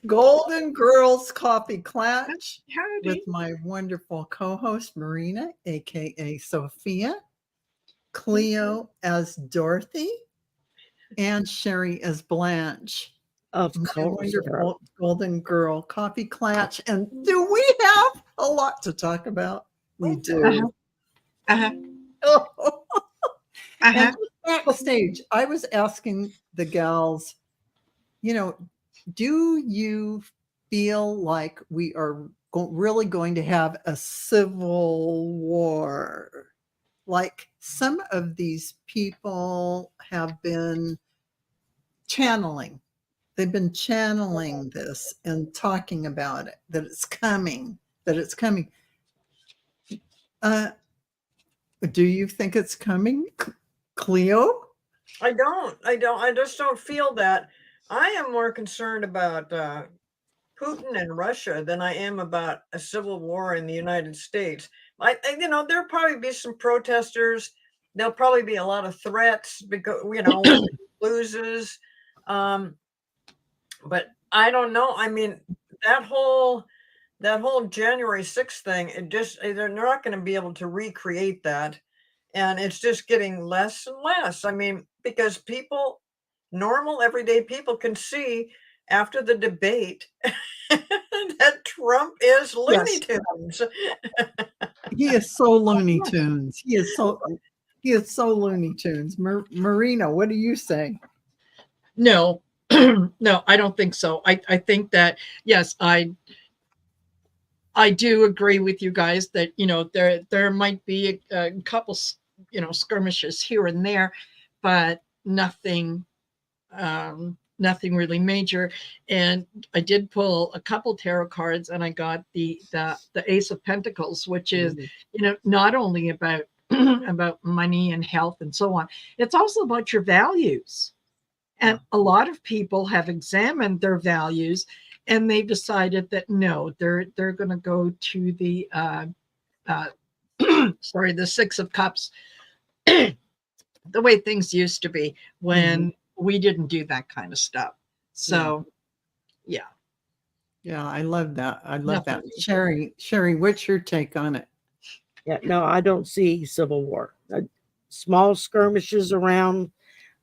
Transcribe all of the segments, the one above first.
Golden Girls Coffee Clatch with Howdy. my wonderful co-host Marina, aka Sophia, Cleo as Dorothy, and Shari as Blanche. Of My course, girl. wonderful Golden Girl Coffee Clatch. And do we have a lot to talk about? We Uh-huh. do. Uh-huh. Oh. Uh-huh. And backstage, I was asking the gals, do you feel like we are really going to have a civil war? Like some of these people have been channeling. They've been channeling this and talking about it, that it's coming, that it's coming. Do you think it's coming, Cleo? I don't. I just don't feel that. I am more concerned about Putin and Russia than I am about a civil war in the United States. There'll probably be some protesters. There'll probably be a lot of threats because loses. But I don't know. I mean, that whole January 6th thing, they're not going to be able to recreate that. And it's just getting less and less. I mean, because normal everyday people can see after the debate that Trump is Looney Tunes. He is so Looney Tunes. He is so Looney Tunes. Marina, what do you say? No, no, I don't think so. I think that, yes, I do agree with you guys that, there might be a couple, skirmishes here and there, but nothing really major. And I did pull a couple tarot cards and I got the Ace of Pentacles, which is, not only about about money and health and so on, it's also about your values. And a lot of people have examined their values and they've decided that no, they're going to go to the the Six of Cups, the way things used to be when we didn't do that kind of stuff. So, yeah. Yeah, I love that. I love that. Shari, what's your take on it? Yeah, no, I don't see civil war. Small skirmishes around.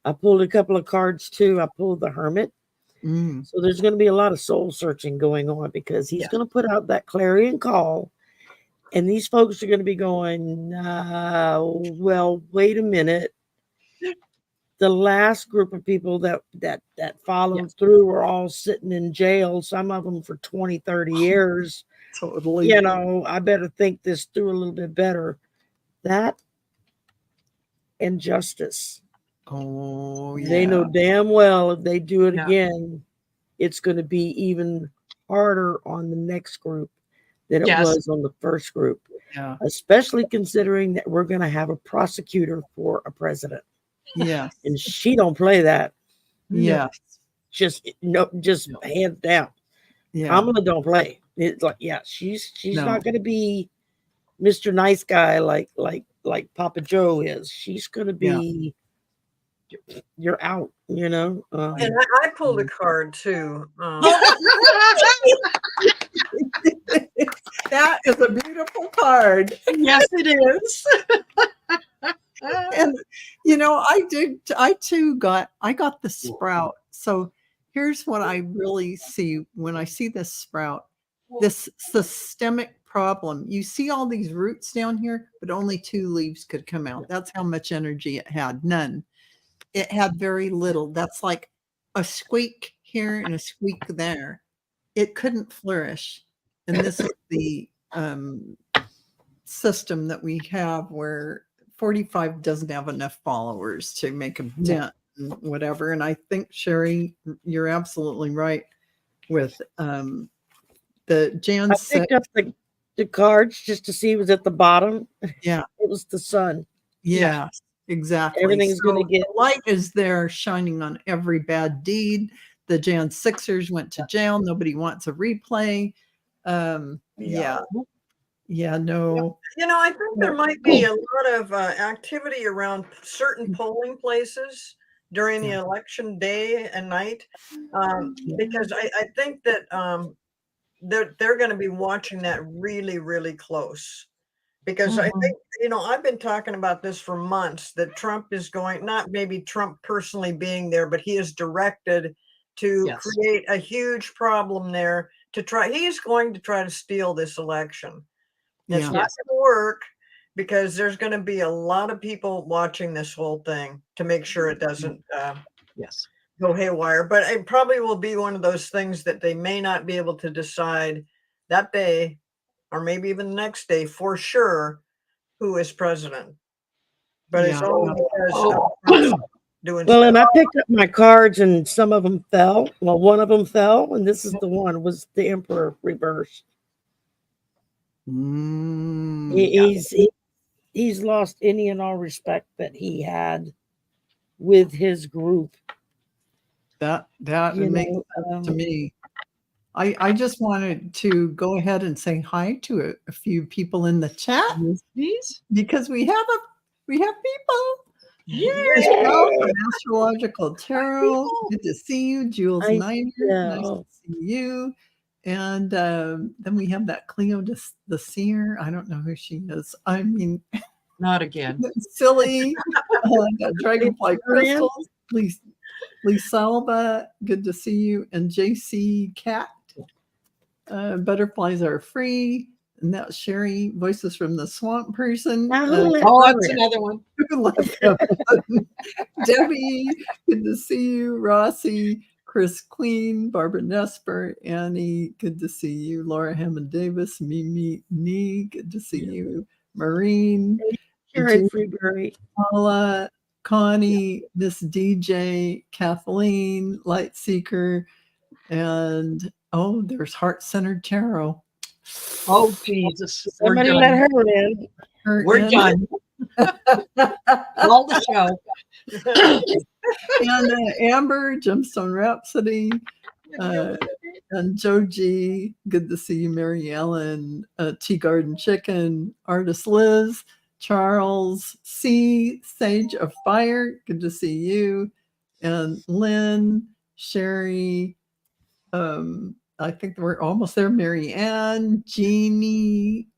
I pulled a couple of cards too. I pulled the Hermit. So there's going to be a lot of soul searching going on because he's going to put out that clarion call. And these folks are going to be going, well, wait a minute. The last group of people that followed through were all sitting in jail, some of them for 20, 30 years. Totally. I better think this through a little bit better. That and justice. Oh, yeah. They know damn well if they do it again, it's going to be even harder on the next group than it was on the first group. Yeah. Especially considering that we're going to have a prosecutor for a president. Yeah. And she don't play that. Yeah. Just hands down. Yeah. Kamala don't play. It's like, she's not going to be Mr. Nice Guy like Papa Joe is. She's going to be, you're out, And I pulled a card too. That is a beautiful card. Yes, it is. And I got the sprout. So here's what I really see when I see this sprout, this systemic problem. You see all these roots down here, but only 2 leaves could come out. That's how much energy it had. None. It had very little. That's like a squeak here and a squeak there. It couldn't flourish. And this is the system that we have where 45 doesn't have enough followers to make a dent and whatever. And I think, Shari, you're absolutely right with the Jan. I picked up the cards just to see what's at the bottom. Yeah. It was the sun. Yeah, exactly. Everything's going to get the light is there shining on every bad deed. The Jan 6ers went to jail. Nobody wants a replay. No. I think there might be a lot of activity around certain polling places during the election day and night, because I think that they're going to be watching that really, really close. Because I think, I've been talking about this for months, that Trump is going, not maybe Trump personally being there, but he is directed to create a huge problem there he's going to try to steal this election. It's not going to work because there's going to be a lot of people watching this whole thing to make sure it doesn't go haywire. But it probably will be one of those things that they may not be able to decide that day, or maybe even the next day for sure, who is president. But it's only because of Trump's doing Well, and I stuff. picked up my cards and some of them fell. Well, one of them fell, and this is the one, was the Emperor reversed. He's lost any and all respect that he had with his group. That makes sense to me. I just wanted to go ahead and say hi to a few people in the chat, because we have people. Michelle from Astrological Tarot, good to see you. Jules Niner, nice to see you. And then we have that Cleo the Seer. I don't know who she is. I mean, not again. Silly. Dragonfly Crystals. Lisalba, good to see you. And JC Cat. Butterflies are free. And that's Shari, Voices from the Swamp Person. That's another one. Debbie, good to see you. Rossi, Chris Queen, Barbara Nesper, Annie, good to see you. Laura Hammond Davis, Mimi Nee, good to see you. Maureen, Paula, Connie, Miss DJ, Kathleen, Light Seeker, and there's Heart Centered Tarot. Oh, Jesus. Somebody let her in. We're done. All the show. And Amber, Gemstone Rhapsody, and Joe G. Good to see you. Mary Ellen, Tea Garden Chicken, Artist Liz, Charles C. Sage of Fire. Good to see you. And Lynn, Sherry, I think we're almost there. Mary Ann, Jeannie,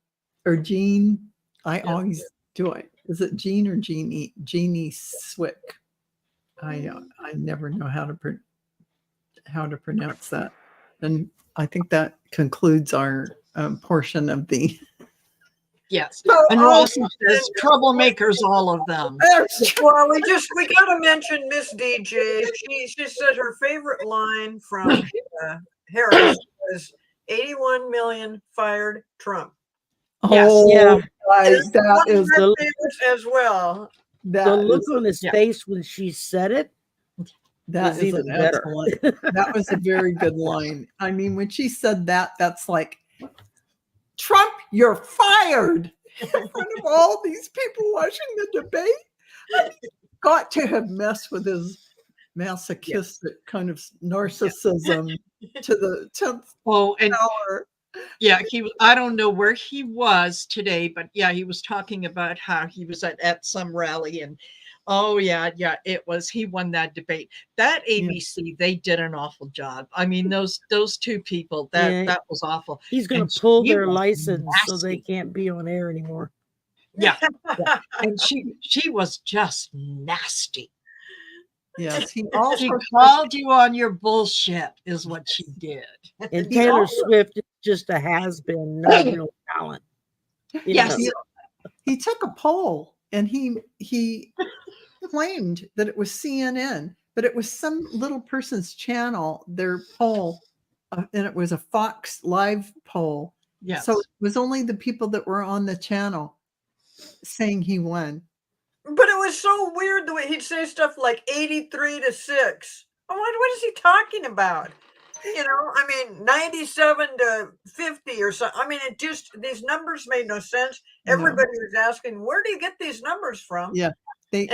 or Jean. I always do it. Is it Jean or Jeannie? Jeannie Swick. I never know how to pronounce that. And I think that concludes our portion of the. Yes. And Rossi says troublemakers, all of them. Well, we got to mention Miss DJ. She said her favorite line from Harris was 81 million fired Trump. That is the favorites as well. The look on his face when she said it. That is even better. That was a very good line. I mean, when she said that, that's like, Trump, you're fired in front of all these people watching the debate. I mean, got to have messed with his masochistic kind of narcissism to the 10th hour. Yeah, I don't know where he was today, but he was talking about how he was at some rally, and he won that debate. That ABC, they did an awful job. I mean, those two people, that was awful. He's going to pull their license so they can't be on air anymore. Yeah. And she was just nasty. Yes, she called you on your bullshit is what she did. And Taylor Swift is just a has-been, no real talent. Yes. He took a poll and he claimed that it was CNN, but it was some little person's channel, their poll, and it was a Fox Live poll. Yes. So it was only the people that were on the channel saying he won. But it was so weird the way he'd say stuff like 83-6. What is he talking about? I mean, 97-50 or something. I mean, these numbers made no sense. Everybody was asking, where do you get these numbers from? Yeah. He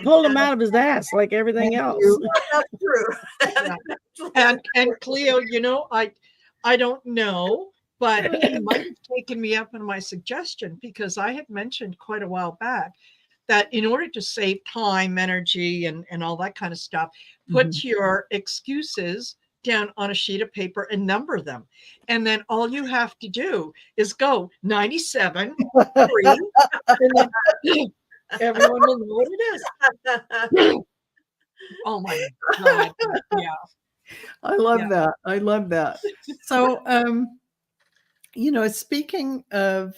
pulled them out of his ass like everything else. That's true. And Cleo, I don't know, but he might have taken me up on my suggestion, because I had mentioned quite a while back that in order to save time, energy, and all that kind of stuff, put your excuses down on a sheet of paper and number them. And then all you have to do is go 97, 3, and then everyone will know what it is. Oh my God. Yeah. I love Yeah. that. I love that. So, speaking of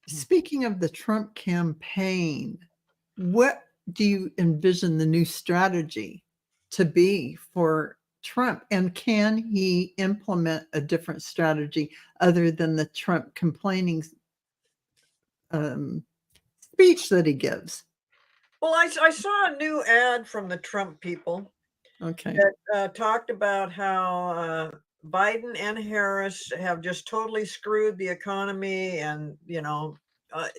the Trump campaign, what do you envision the new strategy to be for Trump? And can he implement a different strategy other than the Trump complaining speech that he gives? Well, I saw a new ad from the Trump people Okay. that talked about how Biden and Harris have just totally screwed the economy, and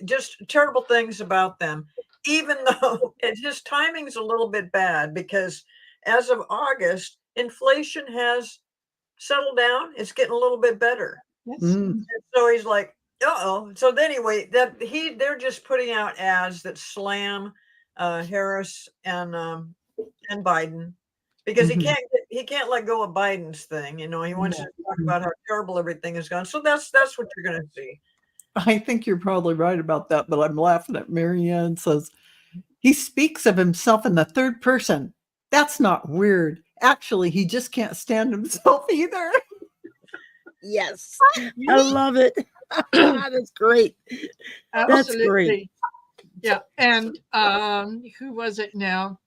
just terrible things about them. Even though his timing's a little bit bad, because as of August, inflation has settled down. It's getting a little bit better. Yes. And so he's like, uh-oh. So anyway, they're just putting out ads that slam Harris and Biden, because he can't let go of Biden's thing. He wants to talk about how terrible everything has gone. So that's what you're going to see. I think you're probably right about that, but I'm laughing at Marianne says he speaks of himself in the third person. That's not weird. Actually, he just can't stand himself either. Yes, I love it. That's great. That's great. Absolutely. Yeah. And who was it now?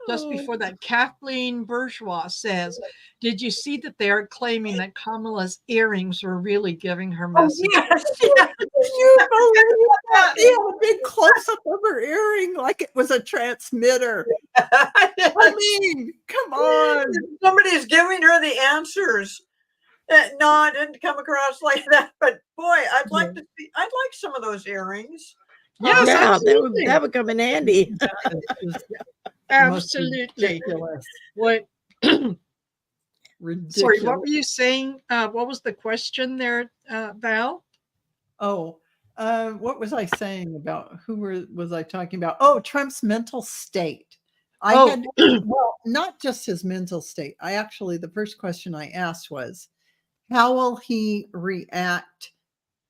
Just before that, Kathleen Bourgeois says, did you see that they are claiming that Kamala's earrings were really giving her message? Yes. You believe that? He had a big close-up of her earring like it was a transmitter. I mean, come on. Somebody's giving her the answers. No, I didn't come across like that. But boy, I'd like some of those earrings. Yes, Yeah, absolutely. that would come in handy. Absolutely. What? Ridiculous. Sorry, what were you saying? What was the question there, Val? Oh, what was I saying about was I talking about? Oh, Trump's mental state. Well, not just his mental state. The first question I asked was, how will he react?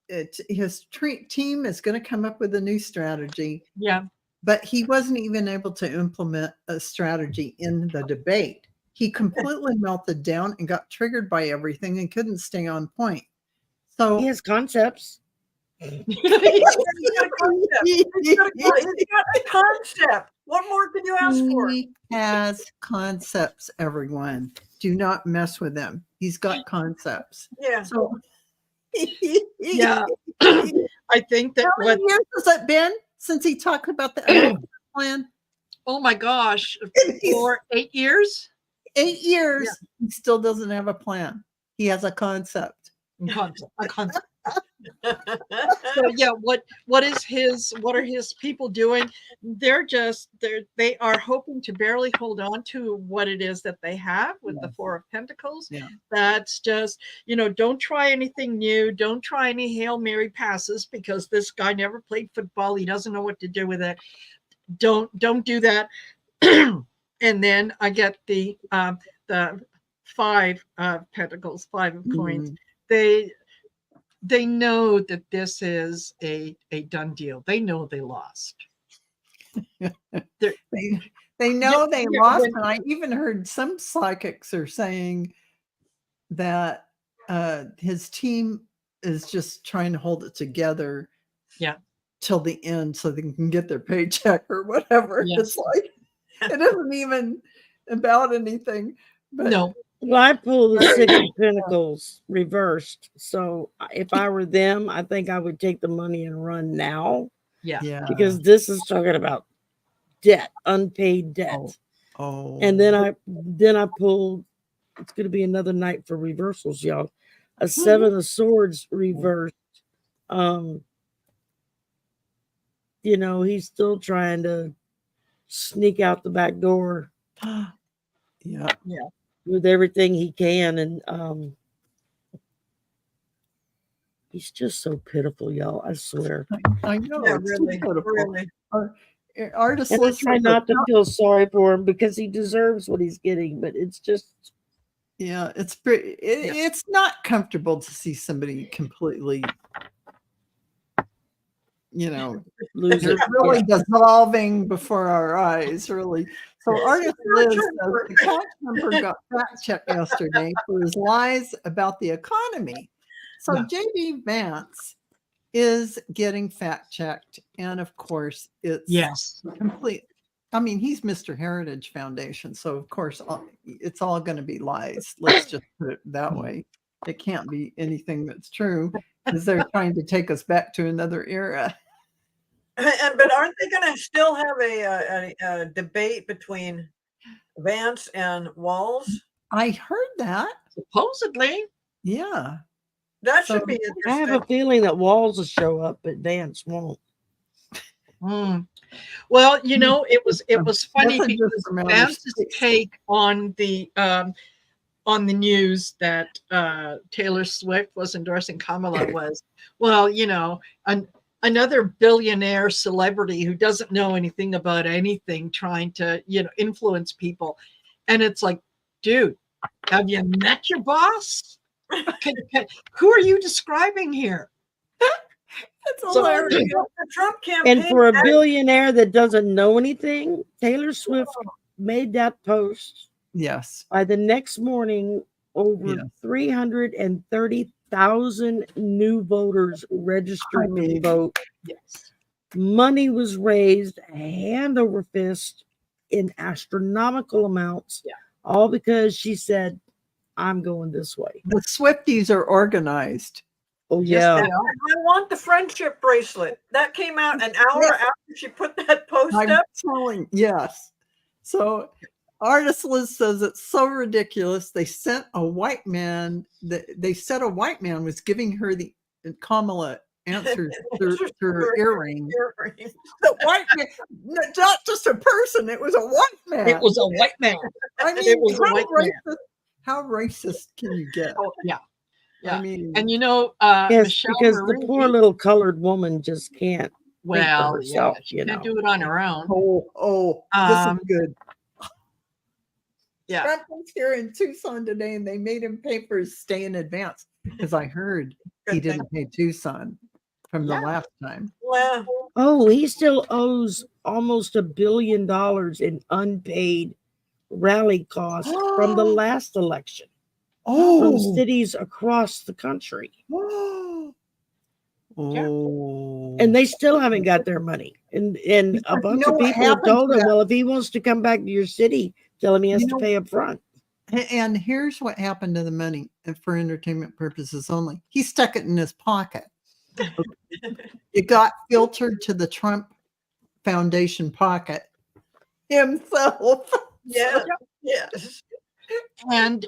His team is going to come up with a new strategy. Yeah. But he wasn't even able to implement a strategy in the debate. He completely melted down and got triggered by everything and couldn't stay on point. So He has concepts. He's got a concept. What more can you ask for? He has concepts, everyone. Do not mess with him. He's got concepts. Yeah. So Yeah. I think that how many years has it been since he talked about the American plan? Oh my gosh, for 8 years? 8 years. He still doesn't have a plan. He has a concept. A concept. So yeah, what are his people doing? They are hoping to barely hold on to what it is that they have with the Four of Pentacles. Yeah. That's just, don't try anything new. Don't try any Hail Mary passes, because this guy never played football. He doesn't know what to do with it. Don't do that. And then I get the Five of Pentacles, Five of Coins. They know that this is a done deal. They know they lost. They know they lost, and I even heard some psychics are saying that his team is just trying to hold it together, till the end, so they can get their paycheck or whatever. Yes. It's like it isn't even about anything. But no. Well, I pull the Six of Pentacles reversed. So if I were them, I think I would take the money and run now. Yeah. Because this is talking about debt, unpaid debt. Oh. And then I pulled, it's going to be another night for reversals, y'all. A Seven of Swords reversed. He's still trying to sneak out the back door. Yeah. With everything he can, and He's just so pitiful, y'all. I swear. I know. Yeah, it's too really, pitiful. really. Artist And I list try says not to it's feel sorry for him because he deserves what he's getting, but it's just yeah, it's pretty. Yeah. It's not comfortable to see somebody completely, lose they're it. really dissolving before our eyes, really. So Artist Liz says the CLATCH member got fact checked yesterday for his lies about the economy. So Yeah. JD Vance is getting fact checked, and of course it's Yes. complete. I mean, he's Mr. Heritage Foundation, so of course it's all going to be lies. Let's just put it that way. It can't be anything that's true because they're trying to take us back to another era. But aren't they going to still have a debate between Vance and Walls? I heard that. Supposedly. Yeah. That So should be I have interesting. a feeling that Walls will show up, but Vance won't. Mm. Well, it was funny Messages because from outer Vance's space. take on the news that Taylor Swift was endorsing Kamala was, well, another billionaire celebrity who doesn't know anything about anything trying to, influence people. And it's like, dude, have you met your boss? Who are you describing here? It's So- hilarious. The Trump campaign. And for a billionaire that doesn't know anything, Taylor Swift made that post. Yes. By the next morning, over Yes. 330,000 new voters registered to vote. Yes. Money was raised hand over fist in astronomical amounts, all because she said, I'm going this way. The Swifties are organized. Oh, Yes, yeah. they are. I want the friendship bracelet. That came out an hour after she put that post I'm up. telling, yes. So Artist Liz says it's so ridiculous. They sent a white man they said a white man was giving her the Kamala answers to her earring. The white man, not just a person, it was a white man. It was a white man. I mean, it was a white man. how racist can you get? Oh, yeah. I mean, And Yes, Michelle because the Marie, poor little colored woman just can't. well, herself, she can't do it on her own. this is good. Yeah. Trump was here in Tucson today, and they made him pay for his stay in advance because I heard he didn't pay Tucson from the last time. Well, Oh, he still owes almost $1 billion in unpaid rally costs from the last election from cities across the country. And they still haven't got their money. And a bunch of people have told him, well, if he wants to come back to your city, tell him he has to pay up front. And here's what happened to the money for entertainment purposes only. He stuck it in his pocket. It got filtered to the Trump Foundation pocket himself. yeah, yes. And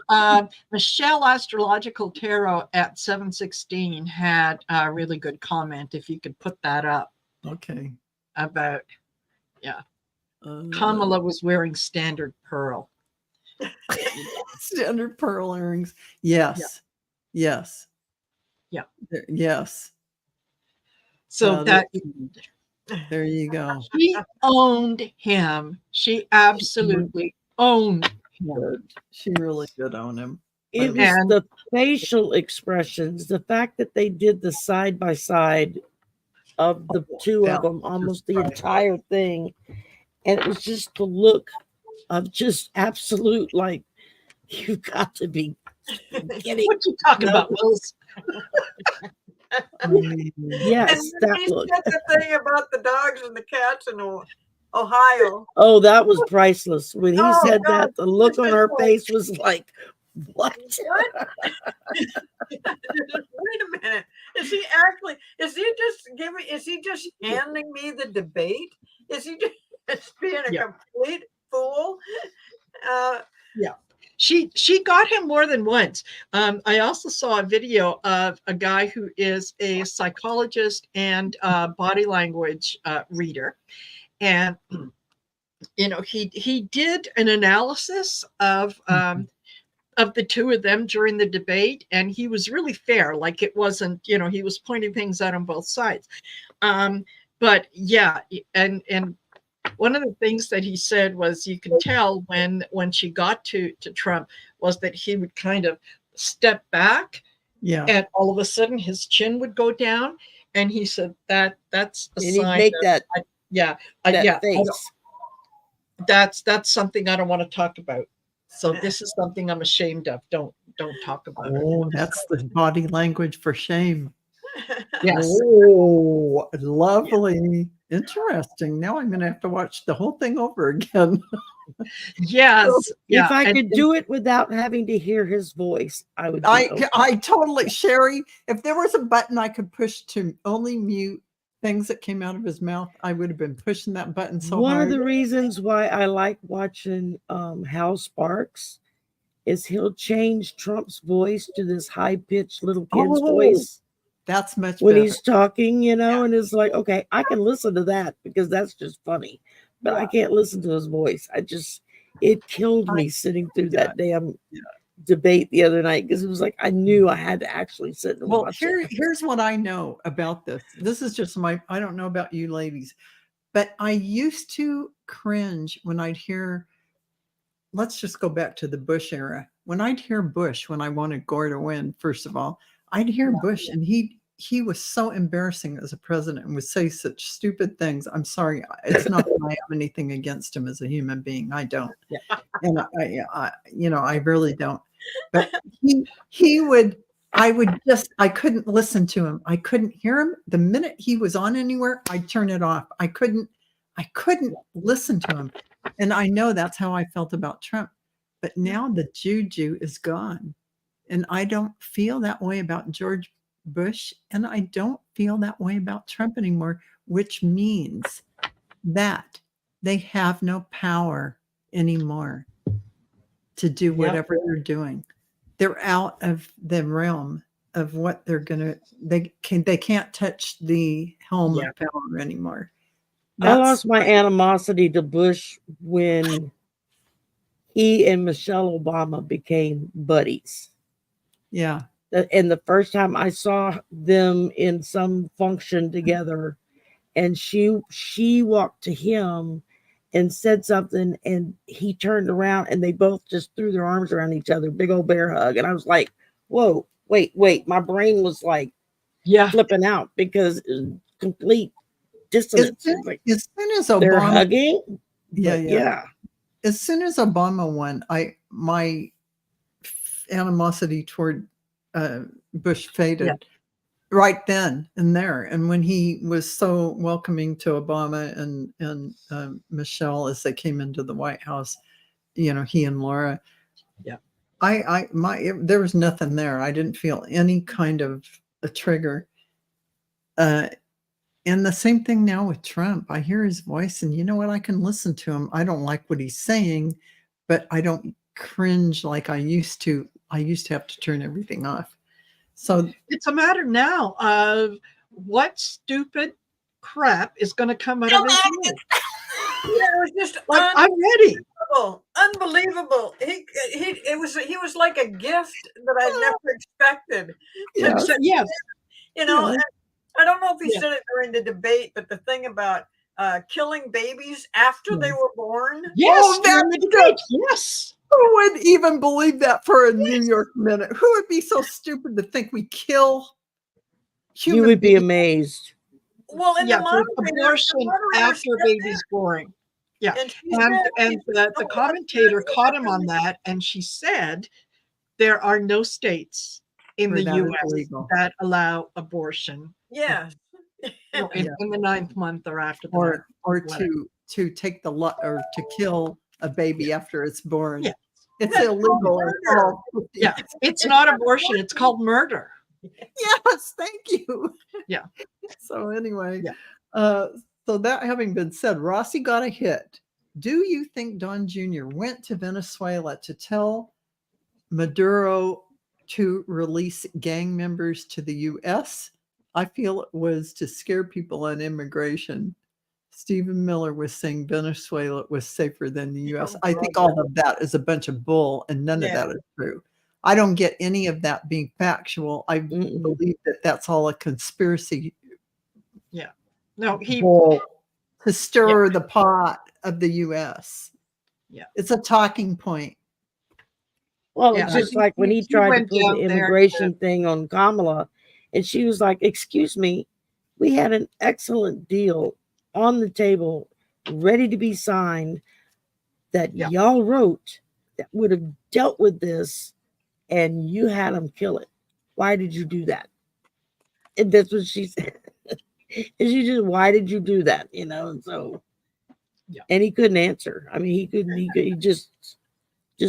Michelle Astrological Tarot at 716 had a really good comment, if you could put that up, Okay. about Kamala was wearing standard pearl. Standard pearl earrings. Yes. Yes. Yeah. Yes. So there you go. she owned him. She absolutely owned him. She really did own him. It was the facial expressions, the fact that they did the side by side of the two of them, almost the entire thing. And it was just the look of just absolute, like, you've got to be kidding. What you talking about, Wills? Yes, And that he look. said the thing about the dogs and the cats in Ohio. Oh, that was priceless. When he said God. that, the look on her face was like, what? Wait a minute. Is he just handing me the debate? Is he just being a complete fool? She got him more than once. I also saw a video of a guy who is a psychologist and body language reader. And, he did an analysis of of the two of them during the debate, and he was really fair. Like, it wasn't, he was pointing things out on both sides. But yeah, and one of the things that he said was, you can tell when she got to Trump, was that he would kind of step back, and all of a sudden his chin would go down, and he said that's a And sign he'd make that, that face. That's something I don't want to talk about. So this is something I'm ashamed of. Don't talk about it. Oh, that's the body language for shame. Yes. Oh, lovely. Interesting. Now I'm going to have to watch the whole thing over again. Yes. Yeah. If I could do it without having to hear his voice, I would. I totally, Shari, if there was a button I could push to only mute things that came out of his mouth, I would have been pushing that button so One hard. of the reasons why I like watching Hal Sparks is he'll change Trump's voice to this high-pitched little kid's voice. That's much when better. he's talking, and it's like, okay, I can listen to that because that's just funny, but I can't listen to his voice. It killed me sitting through that damn debate the other night, because it was like, I knew I had to actually sit and watch it. Here's what I know about this. This is just I don't know about you ladies, but I used to cringe when I'd hear, let's just go back to the Bush era. When I'd hear Bush, when I wanted Gore to win, first of all, I'd hear Bush, and he was so embarrassing as a president and would say such stupid things. I'm sorry. It's not that I have anything against him as a human being. I don't. And I really don't. But I couldn't listen to him. I couldn't hear him. The minute he was on anywhere, I'd turn it off. I couldn't listen to him. And I know that's how I felt about Trump. But now the juju is gone. And I don't feel that way about George Bush, and I don't feel that way about Trump anymore, which means that they have no power anymore to do whatever they're doing. They're out of the realm of what they're gonna. They can't touch the helm of power anymore. I lost my animosity to Bush when he and Michelle Obama became buddies. Yeah. And the first time I saw them in some function together, and she walked to him and said something, and he turned around, and they both just threw their arms around each other, big old bear hug. And I was like, whoa, wait. My brain was like flipping out, because complete dissonance. As soon as they're Obama hugging. Yeah. As soon as Obama won, my animosity toward Bush faded right then and there. And when he was so welcoming to Obama and Michelle as they came into the White House, he and Laura, there was nothing there. I didn't feel any kind of a trigger. And the same thing now with Trump. I hear his voice, and you know what? I can listen to him. I don't like what he's saying, but I don't cringe like I used to. I used to have to turn everything off. So it's a matter now of what stupid crap is going to come out of his mouth. It was just I'm ready. Unbelievable. He was like a gift that I never expected. Yes. I don't know if he said it during the debate, but the thing about killing babies after they were born. Yes, during the debate. Yes. Who would even believe that for a New York minute? Who would be so stupid to think we kill human You would be beings? amazed. Well, in abortion after baby's born. Yeah. And the commentator caught him on that, and she said there are no states in the U.S. that allow abortion. Yeah. In the 9th month or after or to take or to kill a baby after it's born. Yeah. It's illegal. It's not abortion. It's called murder. Yes, thank you. Yeah. So anyway, so that having been said, Rossi got a hit. Do you think Don Jr. went to Venezuela to tell Maduro to release gang members to the U.S.? I feel it was to scare people on immigration. Stephen Miller was saying Venezuela was safer than the U.S. I think all of that is a bunch of bull, and none of that is true. I don't get any of that being factual. I Mm-mm. believe that that's all a conspiracy No, he Bull. to stir the pot of the U.S. Yeah. It's a talking point. Well, Yeah, it's I just think like when he he tried to went pull the down there immigration thing on Kamala, and she was like, "Excuse me, we had an excellent deal on the table, ready to be signed, that Yeah. y'all wrote that would have dealt with this, and you had them kill it. Why did you do that?" And that's what she said. And she just, "Why did you do that?" You know, and so, Yeah. and he couldn't answer. I mean, he just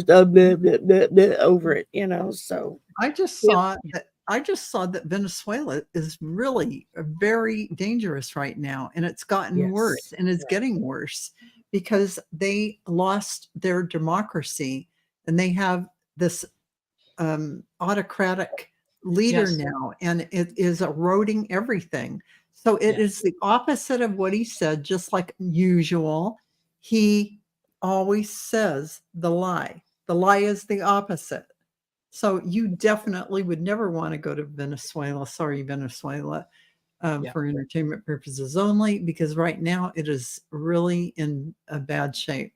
blah, blah, blah, blah, over it, you know. So I just saw that Venezuela is really very dangerous right now, and it's gotten worse, yes, and it's getting worse because they lost their democracy, and they have this autocratic leader Yes. now, and it is eroding everything. So it is the opposite of what he said, just like usual. He always says the lie. The lie is the opposite. So you definitely would never want to go to Venezuela. Sorry, Venezuela, for entertainment purposes only, because right now it is really in a bad shape.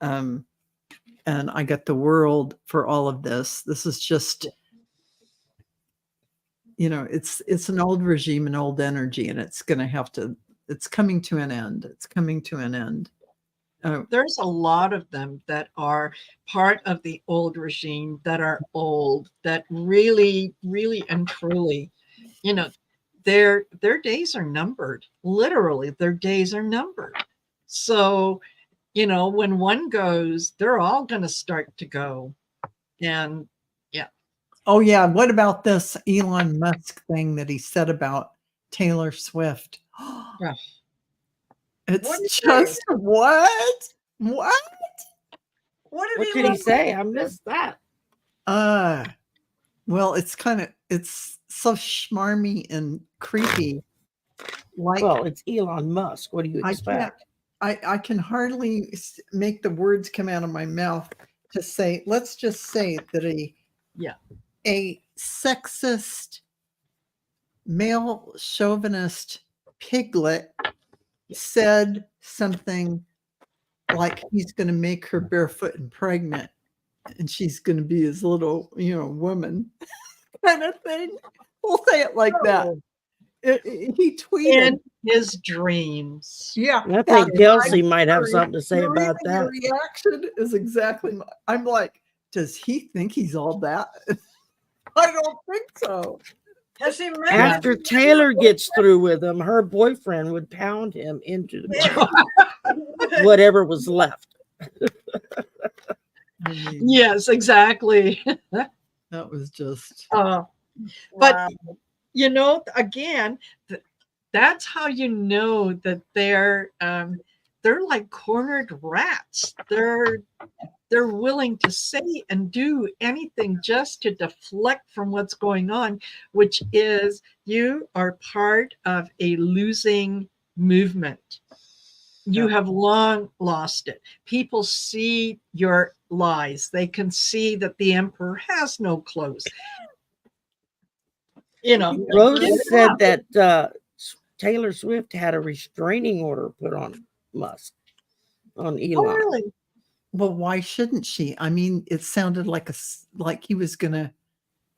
And I got the world for all of this. This is just, it's an old regime, an old energy, and it's going to have to, it's coming to an end. It's coming to an end. There's a lot of them that are part of the old regime that are old, that really, really and truly, their days are numbered. Literally, their days are numbered. So, when one goes, they're all going to start to go. And Oh, yeah. What about this Elon Musk thing that he said about Taylor Swift? Yeah. It's What did he just say? what? What? What what did did he say? I missed that. Well, it's so schmarmy and creepy. Like Well, it's Elon Musk. What do you I can't, expect? I can hardly make the words come out of my mouth to say, let's just say that a sexist, male chauvinist piglet said something like he's going to make her barefoot and pregnant, and she's going to be his little, woman kind of thing. We'll say it like that. He tweeted. in his dreams. Yeah. And I think and Kelsey I'm might have sorry, something to say about your that. reaction is exactly I'm like, does he think he's all that? I don't think so. Has he met After Taylor gets through with him, her boyfriend would pound him into the whatever was left. I mean, Yes, exactly. that was just But Wow. again, that's how you know that they're like cornered rats. They're willing to say and do anything just to deflect from what's going on, which is you are part of a losing movement. You have long lost it. People see your lies. They can see that the emperor has no clothes. Rose said that Taylor Swift had a restraining order put on Musk, on Elon. Oh, really? well, why shouldn't she? I mean, it sounded like he was gonna.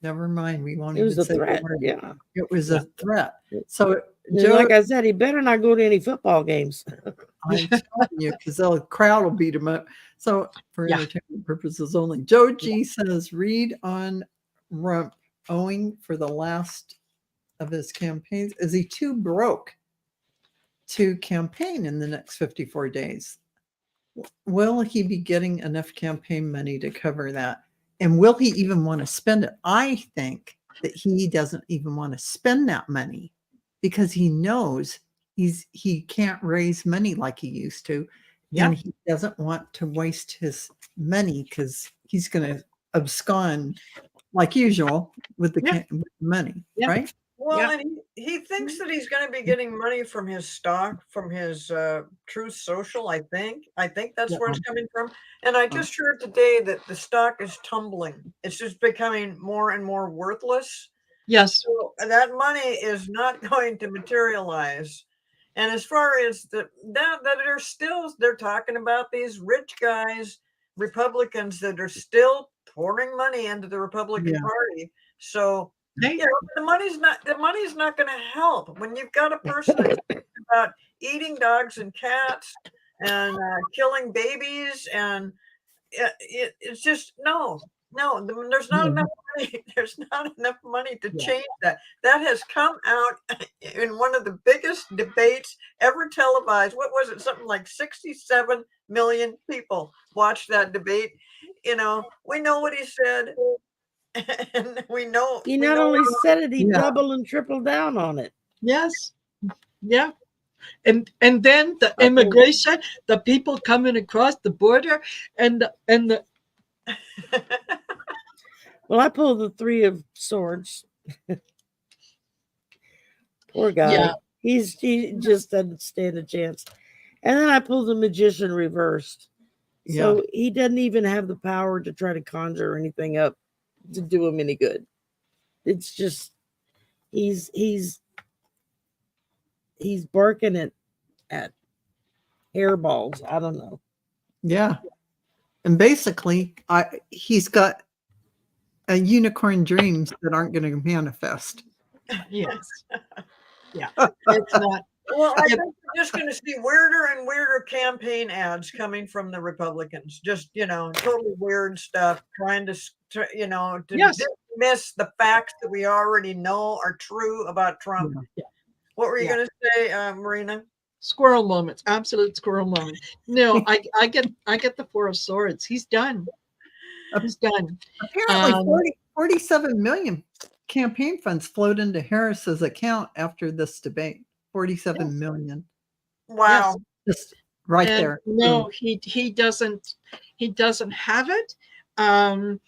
Never mind. We won't It was even a say the threat. word. Yeah. It was a threat. So, And Joe, like I said, he better not go to any football games. I'm telling you, because the crowd will beat him up. So, for Yeah. entertainment purposes only. Joe G says, read on Rump, owing for the last of his campaigns. Is he too broke to campaign in the next 54 days? Will he be getting enough campaign money to cover that? And will he even want to spend it? I think that he doesn't even want to spend that money because he knows he can't raise money like he used to. Yeah. And he doesn't want to waste his money because he's going to abscond like usual with the money, Yeah. right? Well, Yeah. and he thinks that he's going to be getting money from his stock, from his Truth Social. I think that's where it's coming from. And I just heard today that the stock is tumbling. It's just becoming more and more worthless. Yes. So that money is not going to materialize. And as far as that they're talking about these rich guys, Republicans that are still pouring money into the Republican Yeah. Party. So Hey, you know, the money's not going to help when you've got a person that's talking about eating dogs and cats and killing babies, and it's just there's not enough money. There's not enough money to change that. That has come out in one of the biggest debates ever televised. What was it? Something like 67 million people watched that debate. You know, we know what he said. And we know He not only said it, he Yeah. doubled and tripled down on it. yes. Yeah. And then the Okay. immigration, the people coming across the border, and the Well, I pulled the Three of Swords. Poor guy. Yeah. He just doesn't stand a chance. And then I pulled the Magician reversed. So he doesn't even have the power to try to conjure anything up to do him any good. It's just he's barking at hairballs. I don't know. Yeah. And basically, he's got a unicorn dreams that aren't going to manifest. yes. Yeah. It's not. Well, I think we're just going to see weirder and weirder campaign ads coming from the Republicans. Just, totally weird stuff, trying to Yes. dismiss the facts that we already know are true about Trump. Yeah. What were you Yeah. going to say, Marina? Squirrel moments, absolute squirrel moment. No, I get the Four of Swords. He's done. He's done. Apparently, 47 million campaign funds flowed into Harris's account after this debate. 47 million. Wow. Just right And there. no, he doesn't have it.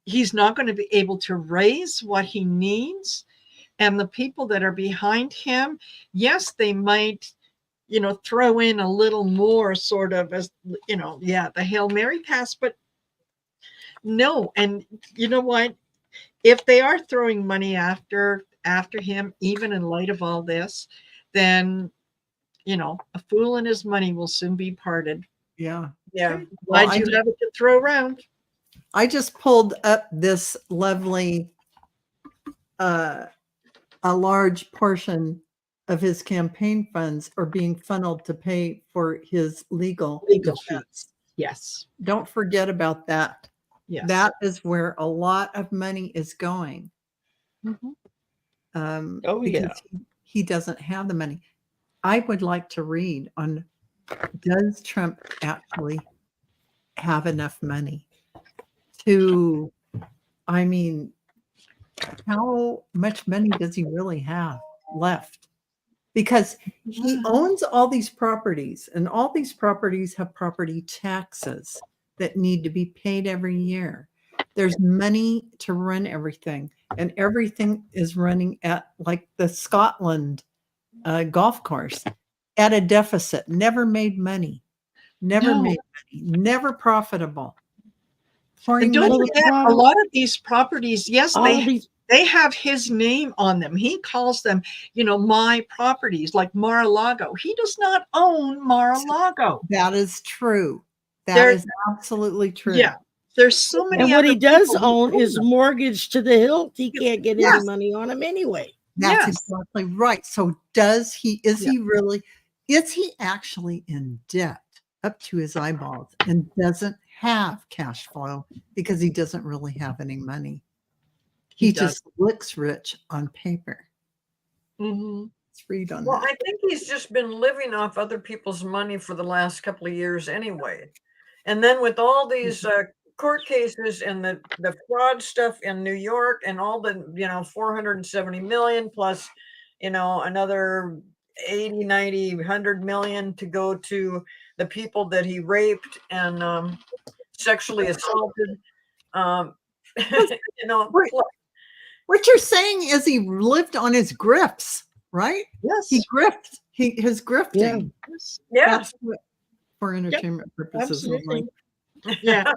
He's not going to be able to raise what he needs. And the people that are behind him, yes, they might, throw in a little more sort of as, the Hail Mary pass, but no. And you know what? If they are throwing money after him, even in light of all this, then, a fool and his money will soon be parted. Yeah. Yeah. Why'd Well, you have it to throw around? I just pulled up this lovely, a large portion of his campaign funds are being funneled to pay for his legal Legal defense. fees. Yes. Don't forget about that. Yes. That is where a lot of money is going. Mhm. Because he doesn't have the money. I would like to read on, does Trump actually have enough money to, how much money does he really have left? Because he owns all these properties, and all these properties have property taxes that need to be paid every year. There's money to run everything, and everything is running at, like the Scotland golf course, at a deficit, never made money, never profitable. And don't forget, a lot of these properties, yes, they have his name on them. He calls them, my properties, like Mar-a-Lago. He does not own Mar-a-Lago. That is true. That is absolutely true. Yeah. There's so many. And what he does own is mortgage to the hilt. He can't get any money on him anyway. That's exactly right. So is he actually in debt up to his eyeballs and doesn't have cash flow because he doesn't really have any money? He just looks rich on paper. Mm-hmm. Let's read on Well, that. I think he's just been living off other people's money for the last couple of years anyway. And then with all these court cases and the fraud stuff in New York and all the, 470 million plus, another 80, 90, 100 million to go to the people that he raped and sexually assaulted. what you're saying is he lived on his grifts, right? Yes. He grift. His grifting. Yes. Yeah. That's what, for entertainment purposes only. Absolutely. Yeah.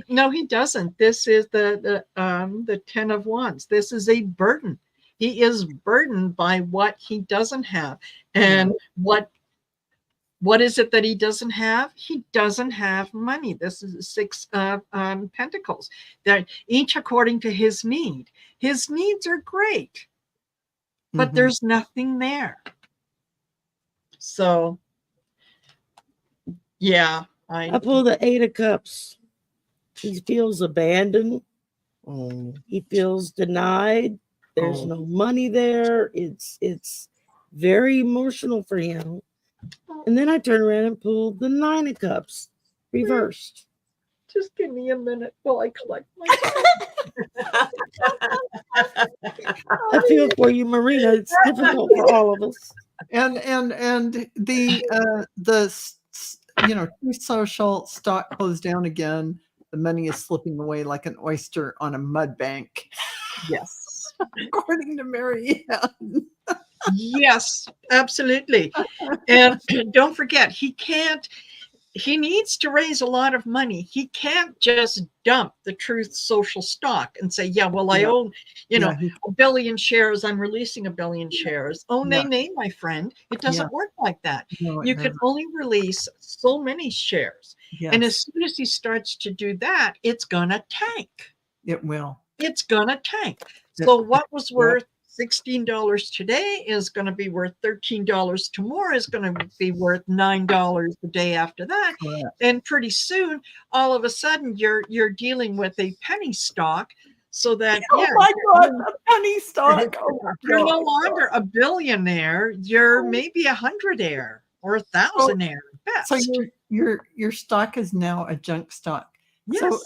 No, he doesn't. This is the 10 of Wands. This is a burden. He is burdened by what he doesn't have. And what is it that he doesn't have? He doesn't have money. This is 6 Pentacles. That each according to his need. His needs are great, but Mhm. there's nothing there. So yeah, I pull the 8 of Cups. He feels abandoned. Oh. He feels denied. There's Oh. no money there. It's very emotional for him. And then I turn around and pull the 9 of Cups reversed. just give me a minute while I collect my I feel for you, Marina. It's difficult for all of us. And the True Social stock closed down again. The money is slipping away like an oyster on a mud bank, Yes. according to Marianne. Yes, absolutely. And don't forget, he needs to raise a lot of money. He can't just dump the Truth Social stock and say, yeah, well, I Yeah. own, Yeah, a billion shares. I'm releasing a billion shares. Oh, Yeah. nay, my friend. It doesn't work like that. No, it You can doesn't. only release so many shares. Yes, And as soon as he starts to do that, it's going to tank. it will. It's going to tank. Yeah. So what was worth $16 today is going to be worth $13 tomorrow, is going to be worth $9 the day after that. Correct. And pretty soon, all of a sudden, you're dealing with a penny stock, so that Oh my God, a penny stock. Oh my you're no God. longer a billionaire. You're maybe a hundredaire or a thousandaire. So Best. your stock is now a junk stock. Yes. So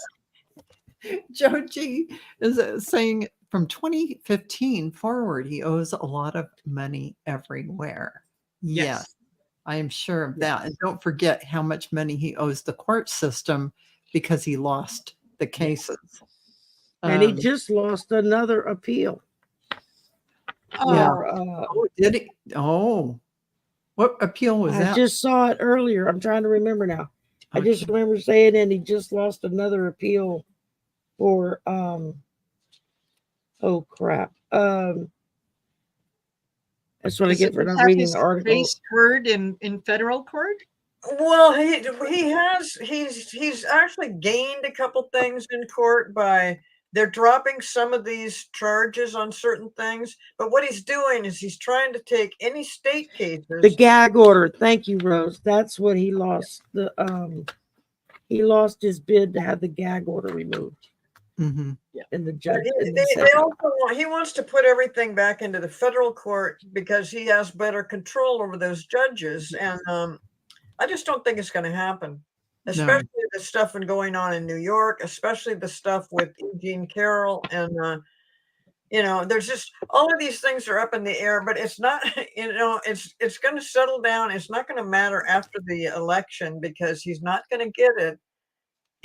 Joe G is saying from 2015 forward, he owes a lot of money everywhere. Yes, I am sure of that. And don't forget how much money he owes the court system because he lost the cases. And he just lost another appeal. Yeah. For, Did he? Oh, what appeal was I that? just saw it earlier. I'm trying to remember now. I just remember saying, and he just lost another appeal for oh crap. That's what I get for not reading the article. Case heard in federal court. Well, he's actually gained a couple things in court by they're dropping some of these charges on certain things. But what he's doing is he's trying to take any state cases. The gag order. Thank you, Rose. That's what he lost. He lost his bid to have the gag order removed. Mm-hmm. And the judge. He wants to put everything back into the federal court because he has better control over those judges. And I just don't think it's going to happen, especially the stuff going on in New York, especially the stuff with Jean Carroll. And, there's just all of these things are up in the air, but it's not, it's going to settle down. It's not going to matter after the election because he's not going to get it.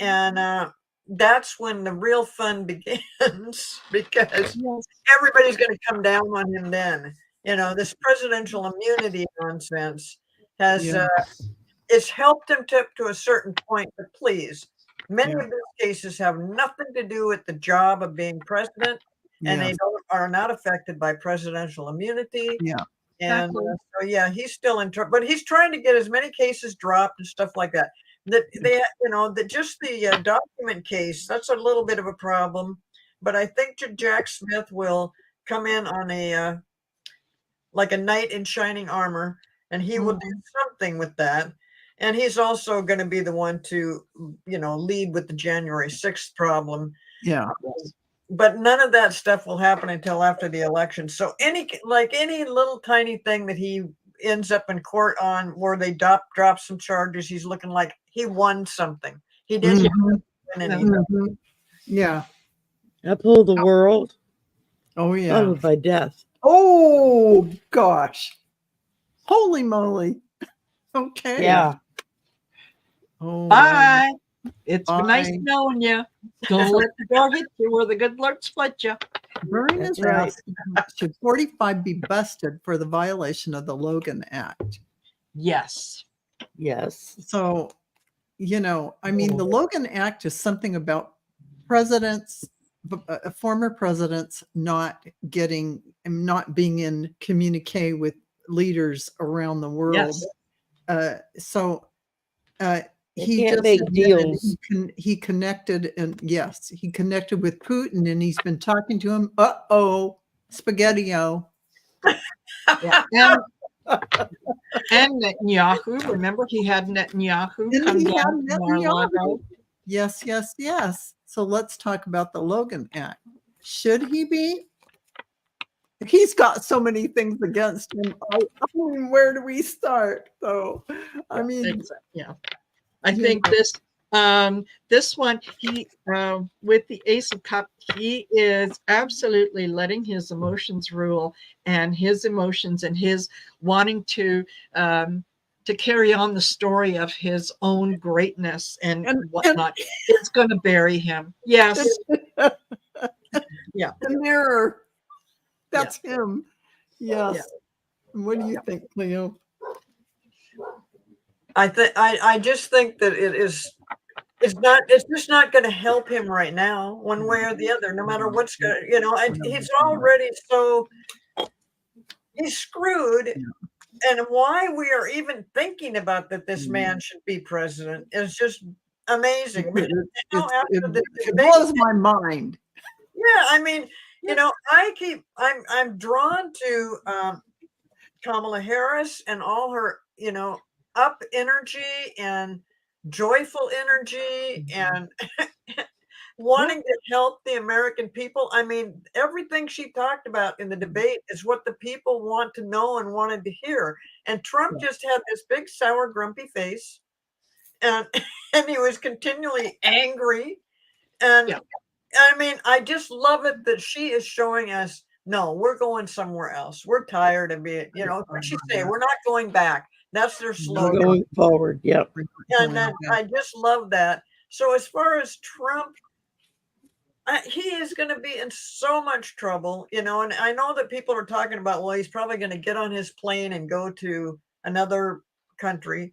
And that's when the real fun begins because everybody's going to come down on him then. This presidential immunity nonsense has it's helped him to a certain point, but please, many of those cases have nothing to do with the job of being president, and they are not affected by presidential immunity. And so he's still in trouble, but he's trying to get as many cases dropped and stuff like that. Just the document case, that's a little bit of a problem, but I think Jack Smith will come in on a like a knight in shining armor, and he will do something with that. And he's also going to be the one to, lead with the January 6th problem. Yeah. But none of that stuff will happen until after the election. So any little tiny thing that he ends up in court on where they drop some charges, he's looking like he won something. He didn't win anything. Yeah. I pulled the world. Oh, yeah. Followed by death. Oh, gosh. Holy moly. Okay. Yeah. Oh, Bye. wow. It's been nice knowing you. Don't let the dog hit you or the good Lord split you. Vern That's is right. asking, should 45 be busted for the violation of the Logan Act? Yes. Yes. So, you know, I mean, the Logan Act is something about presidents, former presidents not being in communique with leaders around the world. Yes. So They he can't just make admitted deals. he connected, and yes, he connected with Putin, and he's been talking to him. Uh-oh, spaghetti-o. Yeah. And Netanyahu. Remember, he had Netanyahu And come he down had to Mar-a-Lago. Yes, yes, yes. So let's talk about the Logan Act. Should he be? He's got so many things against him. I mean, where do we start? So, I mean, Yeah. I you think know. this one, he with the Ace of Cups, he is absolutely letting his emotions rule, and his emotions and his wanting to carry on the story of his own greatness and whatnot. It's going to bury him. Yes. Yeah. The mirror. That's him. Yes. Yeah. What do you think, Cleo? I just think that it's just not going to help him right now, one way or the other, no matter what's going to, you know, he's already he's screwed. And why we are even thinking about that this man should be president is just amazing. It blows my mind. Yeah, I mean, you know, I'm drawn to Kamala Harris and all her, you know, up energy and joyful energy and wanting to help the American people. I mean, everything she talked about in the debate is what the people want to know and wanted to hear. And Trump just had this big, sour, grumpy face, and and he was continually angry. And I mean, I just love it that she is showing us, no, we're going somewhere else. We're tired of being, you know, what she say, we're not going back. That's their slogan. We're going forward. Yep. And I just love that. So as far as Trump, he is going to be in so much trouble, you know, and I know that people are talking about, well, he's probably going to get on his plane and go to another country.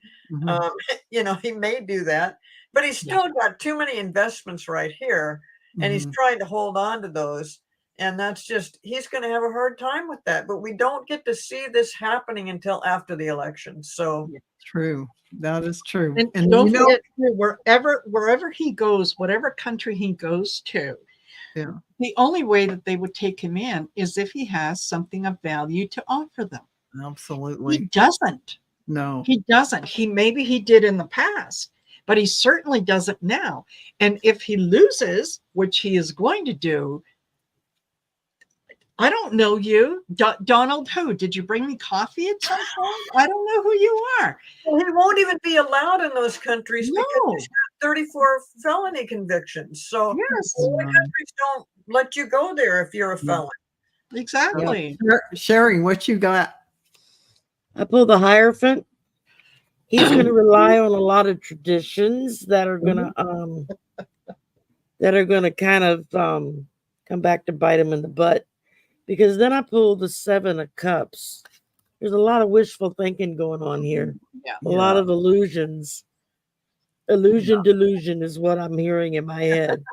You know, he may do that, but he's still got too many investments right here, and he's trying to hold on to those. And that's just, he's going to have a hard time with that. But we don't get to see this happening until after the election. So true. That is true. And don't forget, wherever he goes, whatever country he goes to, the only way that they would take him in is if he has something of value to offer them. Absolutely. He doesn't. No. He doesn't. Maybe he did in the past, but he certainly doesn't now. And if he loses, which he is going to do, I don't know you. Donald who? Did you bring me coffee at some point? I don't know who you are. Well, he won't even be allowed in those countries because he's got 34 felony convictions. So the countries don't let you go there if you're a felon. Exactly. Shari, what you got? I pull the Hierophant. He's going to rely on a lot of traditions that are going to kind of come back to bite him in the butt. Because then I pull the Seven of Cups. There's a lot of wishful thinking going on here. A lot of illusions. Delusion is what I'm hearing in my head.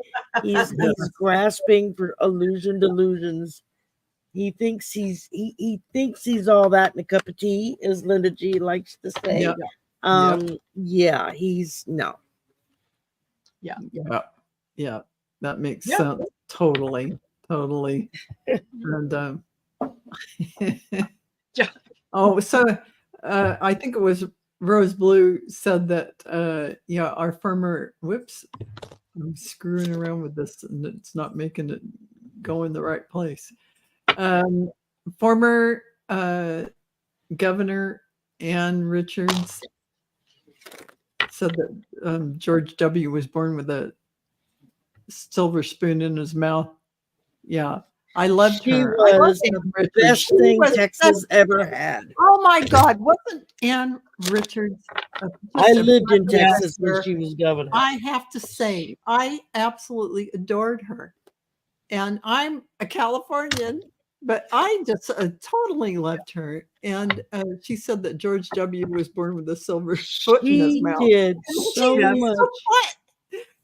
He's grasping for delusions. He thinks he's all that in a cup of tea, as Linda G likes to say. He's no. Yeah. That makes sense. Totally. And so I think it was Rose Blue said that our former I'm screwing around with this and it's not making it go in the right place. Former Governor Ann Richards said that George W. was born with a silver spoon in his mouth. Yeah, I loved her. She was the best thing Texas ever had. Oh my God, wasn't Ann Richards? I lived in Texas when she was governor. I have to say, I absolutely adored her. and I'm a Californian, but I just totally loved her. And she said that George W. was born with a silver foot in his She mouth. did She so Yes. was much. so what?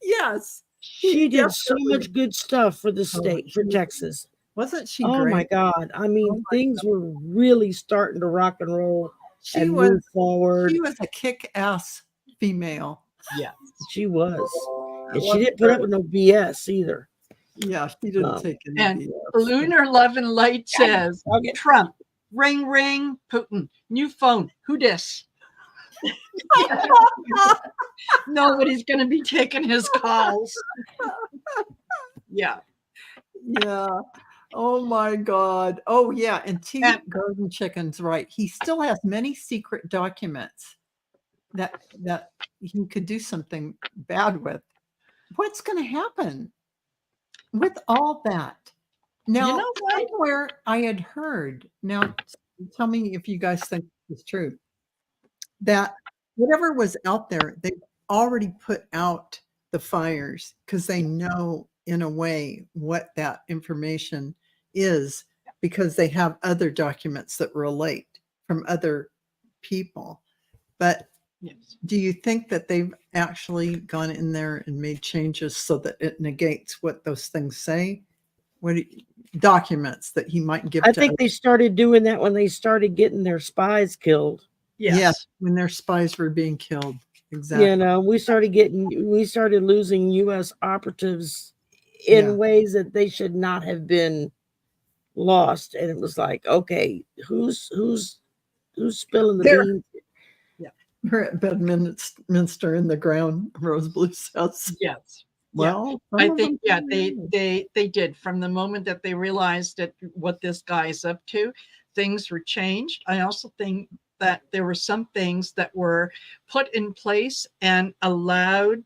Yes, She did so definitely- much good stuff for the Oh, state, for she- Texas. Wasn't she Oh great? my God. I mean, Oh my things were really starting to rock and roll She and was. move forward. She was a kick-ass female. Yes. She was. And she Loved didn't put her. up with no BS either. Yeah, she didn't No. take any And BS. Lunar Love and Light says, Okay. Trump, ring, ring, Putin, new phone, who dis? Nobody's going to be taking his calls. Yeah. Yeah. Oh my God. Oh yeah. And T And- Garden Chicken's right. He still has many secret documents that he could do something bad with. What's going to happen with all that? Now, know what? somewhere I had heard. Now, tell me if you guys think it's true. That whatever was out there, they already put out the fires because they know in a way what that information is because they have other documents that relate from other people. But Yes. do you think that they've actually gone in there and made changes so that it negates what those things say? What documents that he might give I to think they started doing that when they started getting their spies killed. Yes. Yes, when their spies were being killed. Exactly. You know, we started losing US operatives in Yeah. ways that they should not have been lost. And it was like, okay, who's spilling the There. beans? We're at Bedminster in the ground, Rose Blue says. Yes. Well, I some of think, them yeah, did. they did. From the moment that they realized that what this guy is up to, things were changed. I also think that there were some things that were put in place and allowed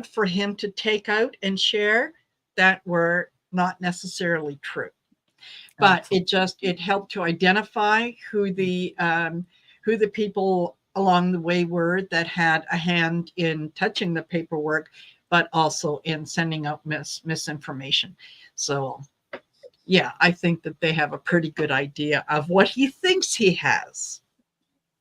for him to take out and share that were not necessarily true. But it helped to identify who the people along the way were that had a hand in touching the paperwork, but also in sending out misinformation. So yeah, I think that they have a pretty good idea of what he thinks he has.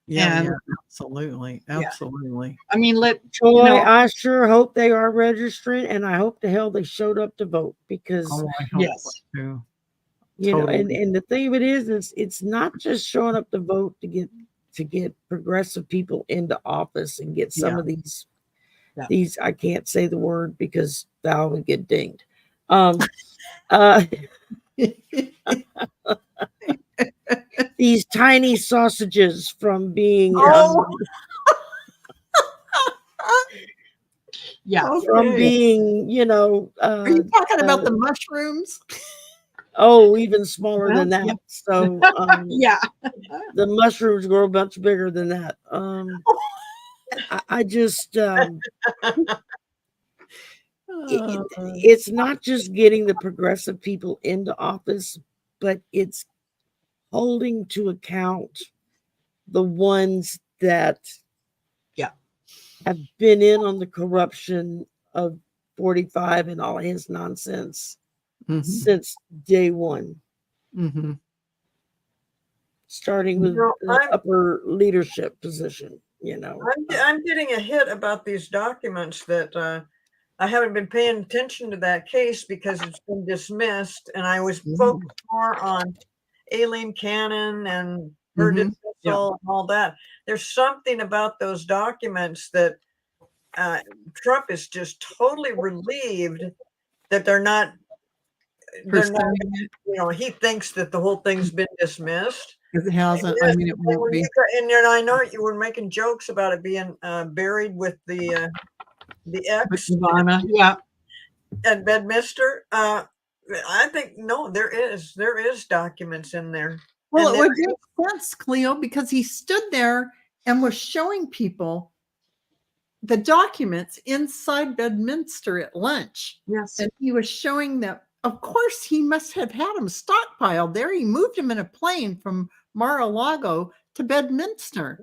Yeah, And- yeah, absolutely. Absolutely. I mean, Troy, know- I sure hope they are registering, and I hope the hell they showed up to vote because Oh, I hope Yes. so too. you know, Totally. and the thing of it is it's not just showing up to vote to get progressive people into office and get some Yeah. of these Yeah. these I can't say the word because Val would get dinged. These tiny sausages from being Oh. yeah, from Okay. being, you know, Are you talking about the mushrooms? oh, even smaller Well, than that. yeah. So yeah, the mushrooms grow much bigger than that. I just it's not just getting the progressive people into office, but it's holding to account the ones that have been in on the corruption of 45 and all his nonsense since day one, Mm-hmm. starting with Well, the upper leadership position, you know. I'm getting a hit about these documents that I haven't been paying attention to that case because it's been dismissed, and I was focused more on Aileen Cannon and her dismissal and all that. There's something about those documents that Trump is just totally relieved that they're not, you know, he thinks that the whole thing's been dismissed. It hasn't. I mean, it won't be. And then I know you were making jokes about it being buried with the ex Ivana, yeah. at Bedminster. I think no, there is documents in there. Well, And it would make sense, Cleo, because he stood there and was showing people the documents inside Bedminster at lunch. Yes. And he was showing them. Of course, he must have had them stockpiled there. He moved them in a plane from Mar-a-Lago to Bedminster.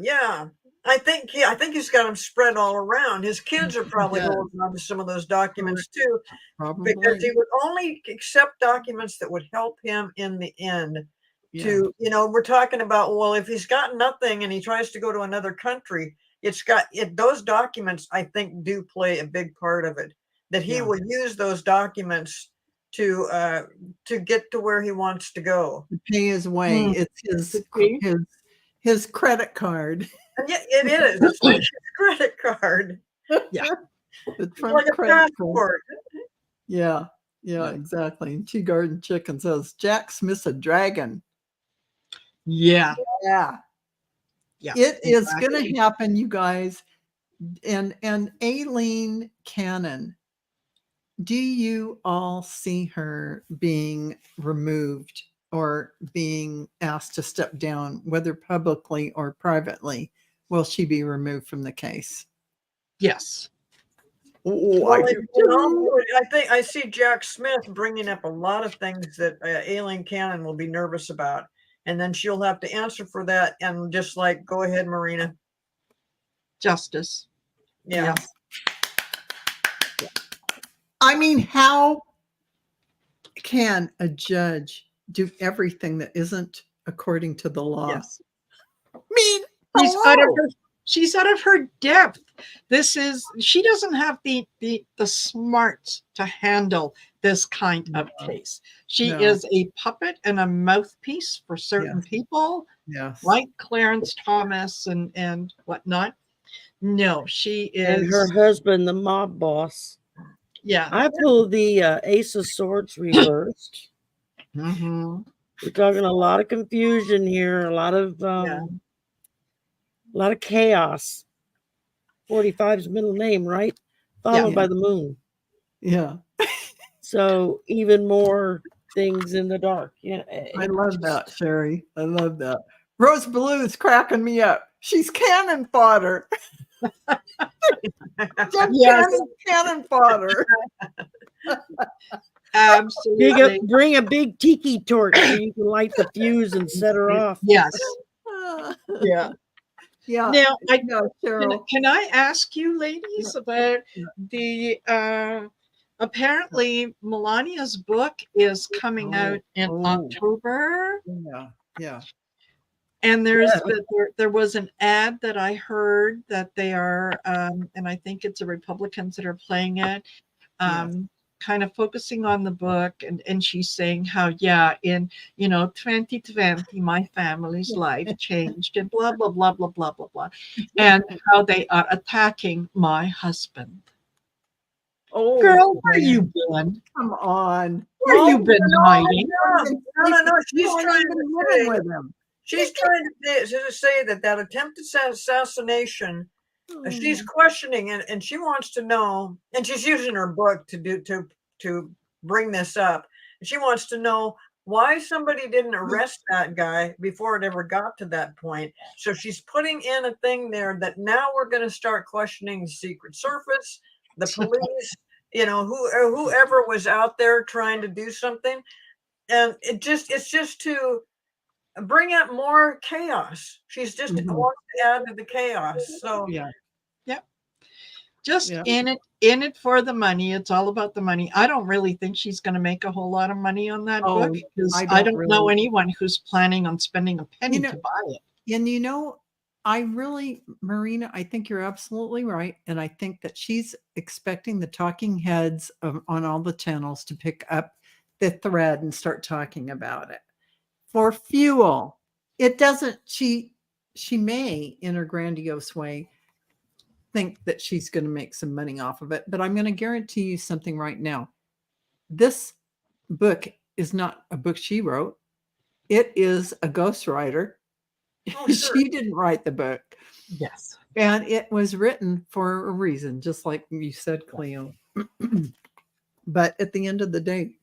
Yeah. I think he's got them spread all around. His kids are probably Yeah. holding on to some of those documents too, because Probably. he would only accept documents that would help him in the end. Yeah. To, you know, we're talking about, well, if he's got nothing and he tries to go to another country, those documents, I think, do play a big part of it. That he Yeah. will use those documents to get to where he wants to go. To pay his way. Mm. It's See? his credit card. And yeah, it is. It's like his credit card. Yeah. The It's Trump like a credit card. passport. Yeah. Yeah, Yeah. exactly. And Tea Garden Chicken says Jack Smith's a dragon. Yeah. Yeah. Yeah. It is exactly. going to happen, you guys. And Aileen Cannon, do you all see her being removed or being asked to step down, whether publicly or privately? Will she be removed from the case? Yes. Oh, Well, I think I see Jack Smith bringing up a lot of things that Aileen Cannon will be nervous about, and then she'll have to answer for that. And just like, go ahead, Marina. Justice. Yeah. I mean, how can a judge do everything that isn't according to the law? Yes. I mean, She's out of her depth. She doesn't have the smarts to handle this kind of case. She is a puppet and a mouthpiece for certain people, Yes. like Clarence Thomas and whatnot. No, she is. And her husband, the mob boss. Yeah. I pulled the Ace of Swords reversed. Mm-hmm. We're talking a lot of confusion here, a lot of chaos. 45's middle name, right? Followed by the moon. Yeah. So even more things in the dark. Yeah. I love that, Shari. I love that. Rose Blue's cracking me up. She's cannon fodder. Yes. Cannon fodder. Absolutely. Bring a big tiki torch so you can light the fuse and set her off. Yes. Yeah. Yeah. Now, Cheryl. can I ask you, ladies, about the apparently Melania's book is coming out in October. Yeah. Yeah. And there was an ad that I heard that they are, and I think it's the Republicans that are playing it, kind of focusing on the book, and she's saying how, in 2020 my family's life changed and blah blah blah blah blah blah blah, and how they are attacking my husband. Oh, girl, where you been? Come on. Where you been hiding? No. She's trying to to with him. She's trying to say that attempted assassination. She's questioning it, and she wants to know, and she's using her book to bring this up. She wants to know why somebody didn't arrest that guy before it ever got to that point. So she's putting in a thing there that now we're going to start questioning the Secret Service, the police, whoever was out there trying to do something, and it's just to bring up more chaos. She's just wants to add to the chaos. So just in it for the money. It's all about the money. I don't really think she's going to make a whole lot of money on that book, because I don't know anyone who's planning on spending a penny to buy it. And Marina, I think you're absolutely right. And I think that she's expecting the talking heads on all the channels to pick up the thread and start talking about it for fuel. It doesn't, she may, in her grandiose way, think that she's going to make some money off of it. But I'm going to guarantee you something right now. This book is not a book she wrote. It is a ghostwriter. Oh, sure. She didn't write the book. Yes. And it was written for a reason, just like you said, Cleo. But at the end of the day,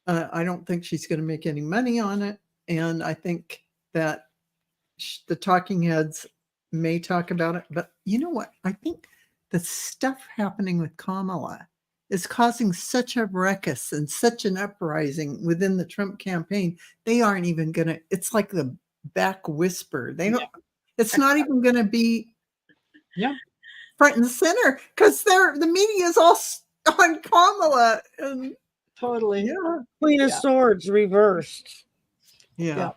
I don't think she's going to make any money on it. And I think that the talking heads may talk about it. But you know what? I think the stuff happening with Kamala is causing such a ruckus and such an uprising within the Trump campaign. They aren't even going to, it's like the back whisper. They don't, it's not even going to be front and center because the media is all on Kamala. And Totally. yeah. Queen of Yeah. Swords reversed. Yeah.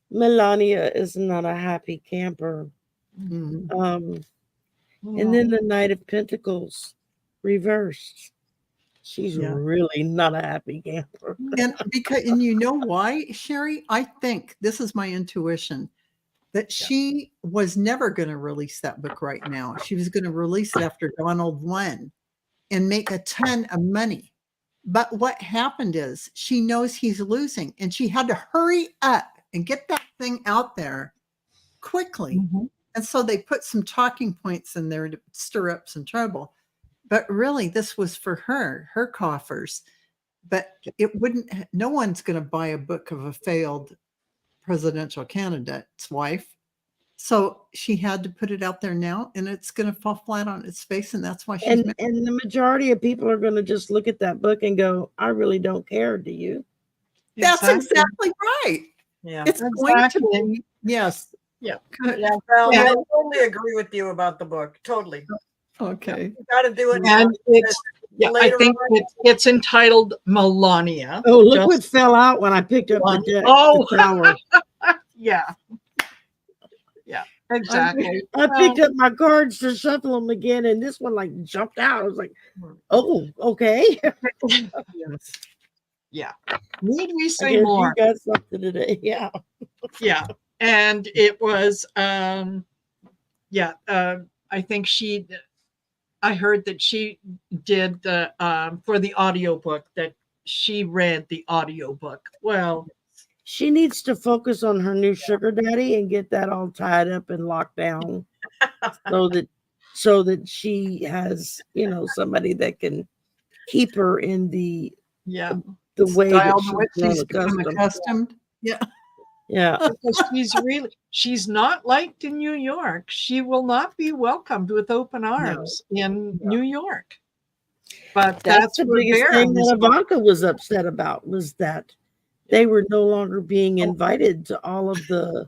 Melania is not a happy camper. Mhm. And then the Knight of Pentacles reversed. She's Yeah. really not a happy camper. And you know why, Shari? I think this is my intuition that she was never going to release that book right now. She was going to release it after Donald won and make a ton of money. But what happened is she knows he's losing and she had to hurry up and get that thing out there quickly. Mhm. And so they put some talking points in there to stir up some trouble. But really, this was for her coffers. But it wouldn't, no one's going to buy a book of a failed presidential candidate's wife. So she had to put it out there now, and it's going to fall flat on its face. And that's why she's And the majority of people are going to just look at that book and go, I really don't care. Do you? That's exactly right. Yeah. It's going to be, yes. Yeah. Good. Yeah, Val, Yeah. I totally agree with you about the book. Totally. Okay. You got to do it now. And it's, I Later think on- it's entitled Melania. Oh, look Just what fell out when I picked up one. the deck. Oh. The tower. Yeah. Yeah, exactly. I picked up my cards to shuffle them again, and this one like jumped out. I was like, oh, okay. Yes. Yeah. Need we I say guess more? you got something today. Yeah. Yeah. And it was I think I heard that she did the for the audiobook that she read the audiobook. Well, She needs to focus on her new sugar daddy and get that all tied up and locked down so that she has, somebody that can keep her in the yeah. way that Style to which she's grown she's become accustomed. accustomed. Yeah. Yeah. Because she's not liked in New York. She will not be welcomed with open arms in New York. But That's the where biggest Baron thing is that Ivanka was upset about, was that they were no longer being invited to all of the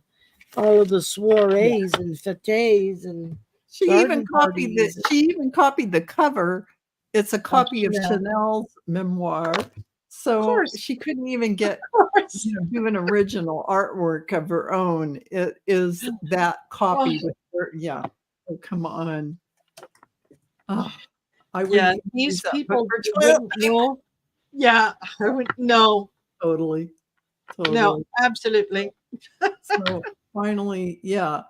soirees and fêtes and She even garden copied parties. she even copied the cover. It's a copy of Chanel. Chanel's memoir. So course. she couldn't even get do an original artwork of her own. It is that copy with her. Yeah. Oh, come on. Oh, I wouldn't even these use that people book for toilet wouldn't know. Yeah, I would no, Totally. no, absolutely. So finally, yeah.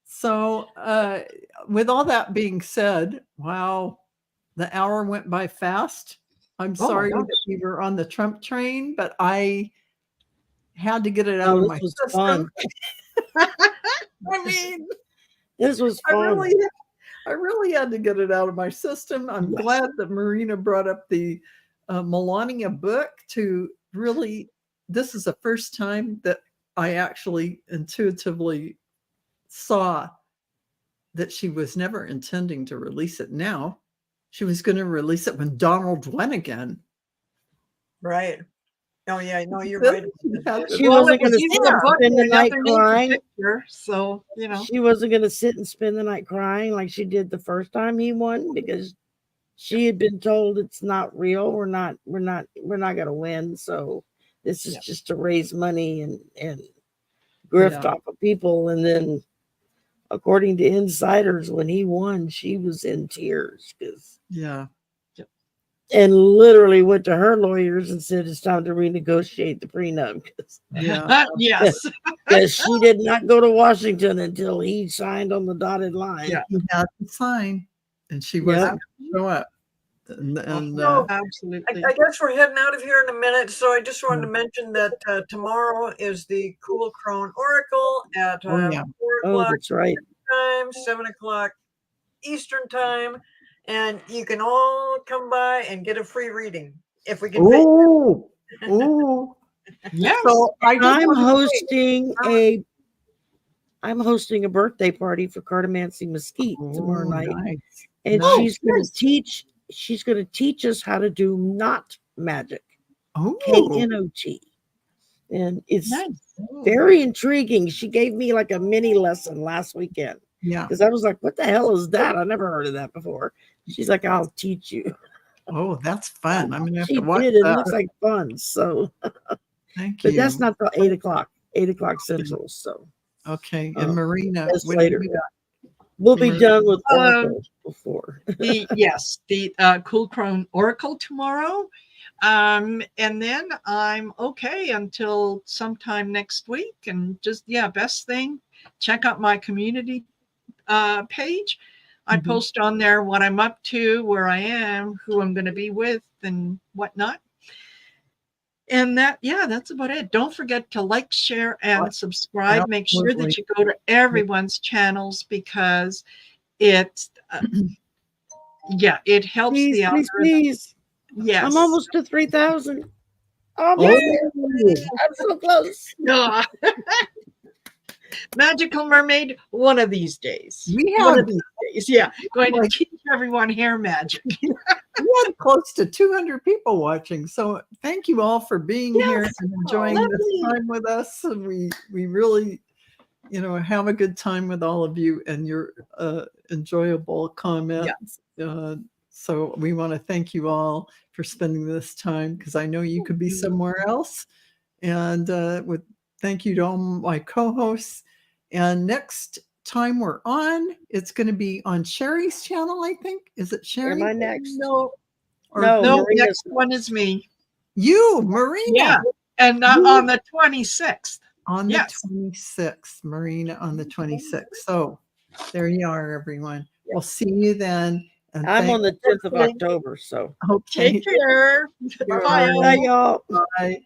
So with all that being said, wow, the hour went by fast. I'm Oh my sorry gosh. that we were on the Trump train, but I had to get it out Oh, of this my was system. fun. I mean, This was I fun. really had to get it out of my system. I'm Yes. glad that Marina brought up the Melania book to really, this is the first time that I actually intuitively saw that she was never intending to release it now. She was going to release it when Donald won again. Right. Oh, yeah. No, you're Then right. she had to- She wasn't going to either sit the and book spend or the night Nothing Needs a crying. Picture, so She wasn't going to sit and spend the night crying like she did the first time he won, because she had been told it's not real. We're not going to win. So this is just to raise money and grift off of people. And then, according to insiders, when he won, she was in tears and literally went to her lawyers and said it's time to renegotiate the prenup. yes. Because she did not go to Washington until he signed on the dotted line. Yeah. He had to sign, and she wasn't going to show up. And No, Absolutely. I guess we're heading out of here in a minute. So I just wanted to mention that tomorrow is the Cool Crone Oracle at 4 Oh, o'clock that's right. time, 7 o'clock Eastern time. And you can all come by and get a free reading if we can fit. oh, oh. Yes. So I just I'm wanted to say- hosting a birthday party for Cardamancy Mesquite tomorrow night. Nice. And Nice. she's going to teach us how to do knot magic. Oh, KNOT. And it's Nice. very intriguing. She gave me like a mini lesson last weekend. Yeah. Because I was like, what the hell is that? I never heard of that before. She's like, I'll teach you. Oh, that's fun. I'm gonna have She to watch did. It that. looks like fun. So, Thank but you. that's not till 8 o'clock Central. So Okay. And um, Marina, that's when do later. we got? We'll be Marina. done with Oracle before. The Cool Chrome Oracle tomorrow. And then I'm okay until sometime next week. And just, best thing, check out my community page. I Mhm. post on there what I'm up to, where I am, who I'm going to be with, and whatnot. And that's about it. Don't forget to like, share, and subscribe. Make sure Absolutely. that you go to everyone's channels, because it it helps Please, the please, algorithm. please. Yes. I'm almost to 3,000. I'm so close. No. Magical Mermaid, one of these days. We One have of these days. Yeah. Going to like- teach everyone hair magic. we had close to 200 people watching. So thank you all for being here Yes. and enjoying Oh, this lovely. time with us. And we really, have a good time with all of you and your enjoyable comments. So we want to thank you all for spending this time, because I know you could be somewhere else. And thank you to all my co-hosts. And next time we're on, it's going to be on Shari's channel, I think. Is it Shari? Am I next? No. Or No. No, Marina's next one is me. you, Marina. Yeah. And on the 26th. On the Yes. 26th, Marina on the 26th. So there you are, everyone. We'll see you then. And I'm on the 10th of thank- October. So Okay. Take care. Bye. Bye. bye, y'all. Bye.